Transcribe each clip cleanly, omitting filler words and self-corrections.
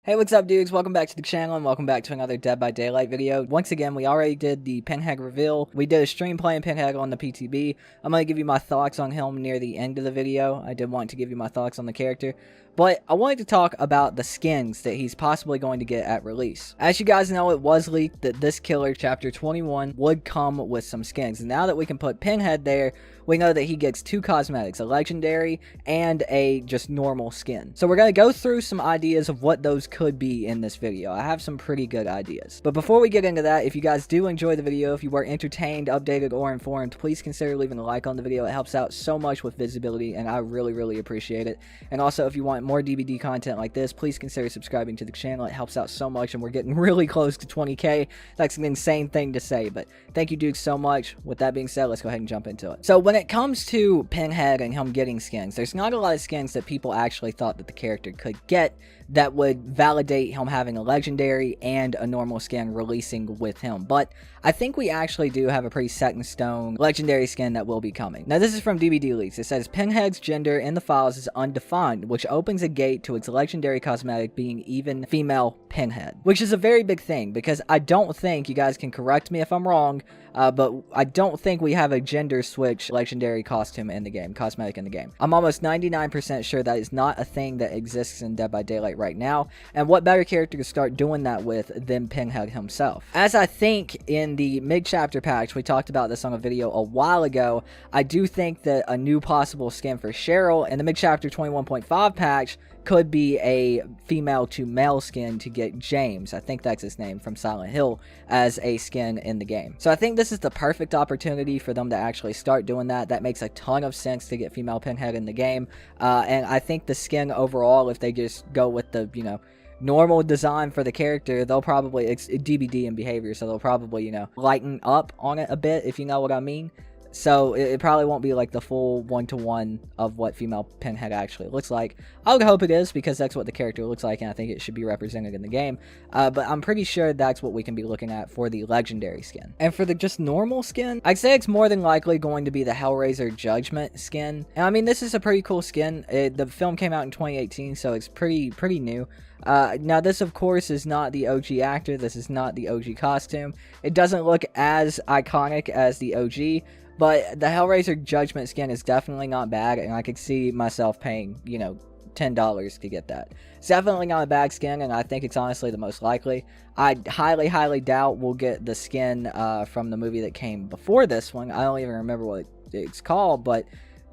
Hey, what's up, dudes? Welcome back to the channel and welcome back to another Dead by Daylight video. Once again, we already did the Pinhead reveal. We did a stream playing Pinhead on the PTB. I'm going to give you my thoughts on him near the end of the video. I did want to give you my thoughts on the character. But I wanted to talk about the skins that he's possibly going to get at release. As you guys know, it was leaked that this killer, Chapter 21, would come with some skins. And now that we can put Pinhead there, we know that he gets two cosmetics, a legendary and a just normal skin. So we're going to go through some ideas of what those could be in this video. I have some pretty good ideas. But before we get into that, if you guys do enjoy the video, if you were entertained, updated, or informed, please consider leaving a like on the video. It helps out so much with visibility, and I really appreciate it. And also, if you want more DBD content like this, please consider subscribing to the channel. It helps out so much, and we're getting really close to 20k. That's an insane thing to say, but thank you, dudes, so much. With that being said, let's go ahead and jump into it. So when it comes to Pinhead and him getting skins, there's not a lot of skins that people actually thought that the character could get that would validate him having a legendary and a normal skin releasing with him. But I think we actually do have a pretty set in stone legendary skin that will be coming. Now, this is from DBDLeaks. It says Pinhead's gender in the files is undefined, which opens a gate to its legendary cosmetic being even female Pinhead, which is a very big thing because I don't think, you guys can correct me if I'm wrong, but I don't think we have a gender switch legendary costume in the game, cosmetic in the game. I'm almost 99% sure that is not a thing that exists in Dead by Daylight right now, and what better character to start doing that with than Pinhead himself. As I think in the mid-chapter patch, we talked about this on a video a while ago, I do think that a new possible skin for Cheryl in the mid-chapter 21.5 patch could be a female to male skin to get James, I think that's his name, from Silent Hill, as a skin in the game. So I think this is the perfect opportunity for them to actually start doing that. That makes a ton of sense to get female Pinhead in the game, and I think the skin overall, if they just go with the, you know, normal design for the character, they'll probably, it's DBD in behavior, so they'll probably, you know, lighten up on it a bit, if you know what I mean. So it probably won't be like the full one-to-one of what female Pinhead actually looks like. I would hope it is, because that's what the character looks like, and I think it should be represented in the game. But I'm pretty sure that's what we can be looking at for the legendary skin. And for the just normal skin, I'd say it's more than likely going to be the Hellraiser Judgment skin. And I mean, this is a pretty cool skin. The film came out in 2018, so it's pretty new. Now this of course is not the OG actor, this is not the OG costume. It doesn't look as iconic as the OG, but the Hellraiser Judgment skin is definitely not bad, and I could see myself paying, you know, $10 to get that. It's definitely not a bad skin, and I think it's honestly the most likely. I highly doubt we'll get the skin from the movie that came before this one. I don't even remember what it's called, but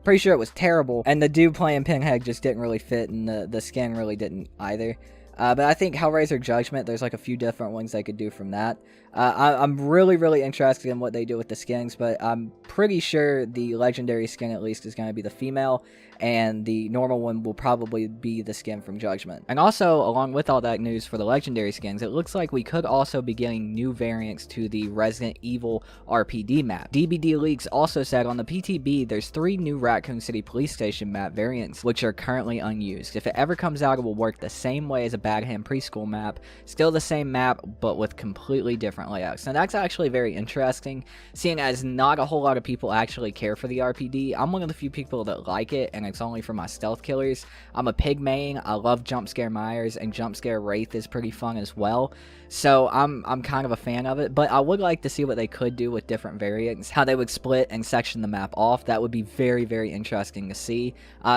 pretty sure it was terrible, and the dude playing Pinhead just didn't really fit, and the skin really didn't either. But I think Hellraiser Judgment, there's like a few different ones they could do from that. I'm really interested in what they do with the skins, but I'm pretty sure the legendary skin at least is going to be the female, and the normal one will probably be the skin from Judgment. And also, along with all that news for the legendary skins, it looks like we could also be getting new variants to the Resident Evil RPD map. DBDLeaks also said on the PTB there's 3 new Raccoon City Police Station map variants, which are currently unused. If it ever comes out, it will work the same way as a Bagham Preschool map, still the same map, but with completely different layouts. Now that's actually very interesting, seeing as not a whole lot of people actually care for the RPD. I'm one of the few people that like it, and it's only for my stealth killers. I'm a pig main, I love Jump Scare Myers, and Jump Scare Wraith is pretty fun as well. So I'm kind of a fan of it, but I would like to see what they could do with different variants, how they would split and section the map off. That would be very interesting to see.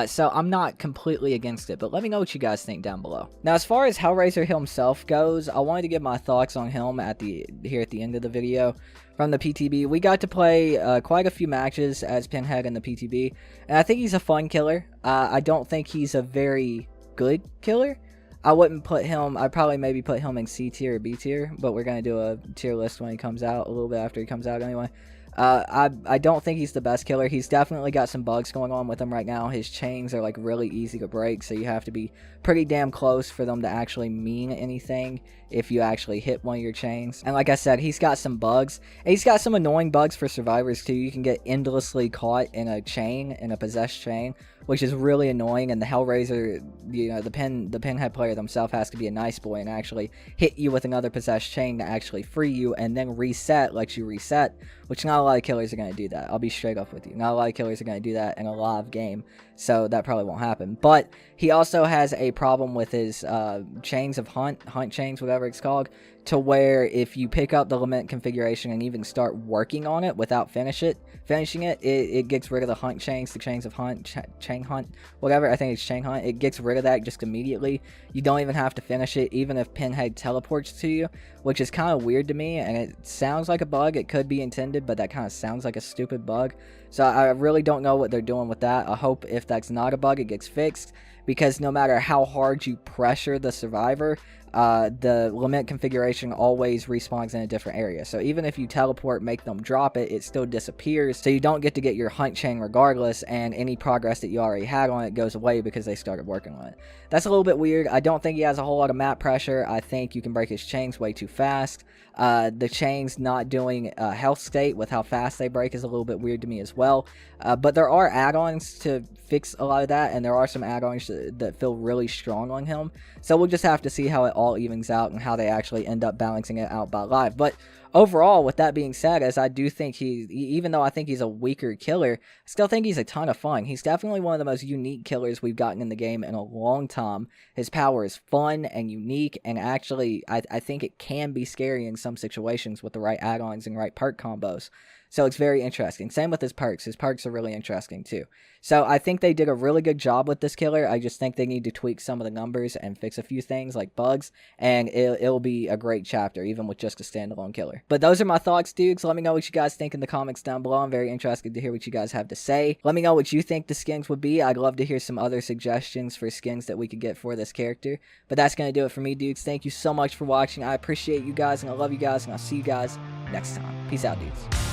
So I'm not completely against it, but let me know what you guys think down below. Now, as far as Hellraiser himself goes, I wanted to give my thoughts on him here at the end of the video. From the PTB, we got to play quite a few matches as Pinhead in the PTB, and I think he's a fun killer. I don't think he's a very good killer. I wouldn't put him, I'd probably maybe put him in C tier or B tier, but we're going to do a tier list when he comes out, a little bit after he comes out anyway. I don't think he's the best killer. He's definitely got some bugs going on with him right now. His chains are like really easy to break, so you have to be pretty damn close for them to actually mean anything if you actually hit one of your chains. And like I said, he's got some bugs. And he's got some annoying bugs for survivors too. You can get endlessly caught in a chain, in a possessed chain, which is really annoying, and the Hellraiser, you know, the Pinhead player themselves has to be a nice boy and actually hit you with another possessed chain to actually free you, and then reset, lets you reset, which not a lot of killers are going to do that. I'll be straight up with you. Not a lot of killers are going to do that in a live game. so that probably won't happen. But he also has a problem with his chains of hunt chains, whatever it's called, to where if you pick up the lament configuration and even start working on it without finishing it, it gets rid of the hunt chains, the chains of hunt, chain hunt, whatever. I think it's chain hunt. It gets rid of that just immediately. You don't even have to finish it, even if Pinhead teleports to you, which is kind of weird to me, and it sounds like a bug. It could be intended, but that kind of sounds like a stupid bug. So I really don't know what they're doing with that. I hope if that's not a bug, it gets fixed, because no matter how hard you pressure the survivor, the lament configuration always respawns in a different area. So even if you teleport, make them drop it, it still disappears. So you don't get to get your hunt chain regardless, and any progress that you already had on it goes away because they started working on it. That's a little bit weird. I don't think he has a whole lot of map pressure. I think you can break his chains way too fast. The chains not doing health state with how fast they break is a little bit weird to me as well. But there are add-ons to fix a lot of that, and there are some add-ons that feel really strong on him. So we'll just have to see how it all evens out and how they actually end up balancing it out by live. But overall, with that being said, as I do think even though I think he's a weaker killer, I still think he's a ton of fun. He's definitely one of the most unique killers we've gotten in the game in a long time. His power is fun and unique, and actually, I think it can be scary in some situations with the right add-ons and right perk combos. So it's very interesting. Same with his perks. His perks are really interesting too. So I think they did a really good job with this killer. I just think they need to tweak some of the numbers and fix a few things like bugs, and it'll be a great chapter, even with just a standalone killer. But those are my thoughts, dudes. Let me know what you guys think in the comments down below. I'm very interested to hear what you guys have to say. Let me know what you think the skins would be. I'd love to hear some other suggestions for skins that we could get for this character. But that's going to do it for me, dudes. Thank you so much for watching. I appreciate you guys, and I love you guys, and I'll see you guys next time. Peace out, dudes.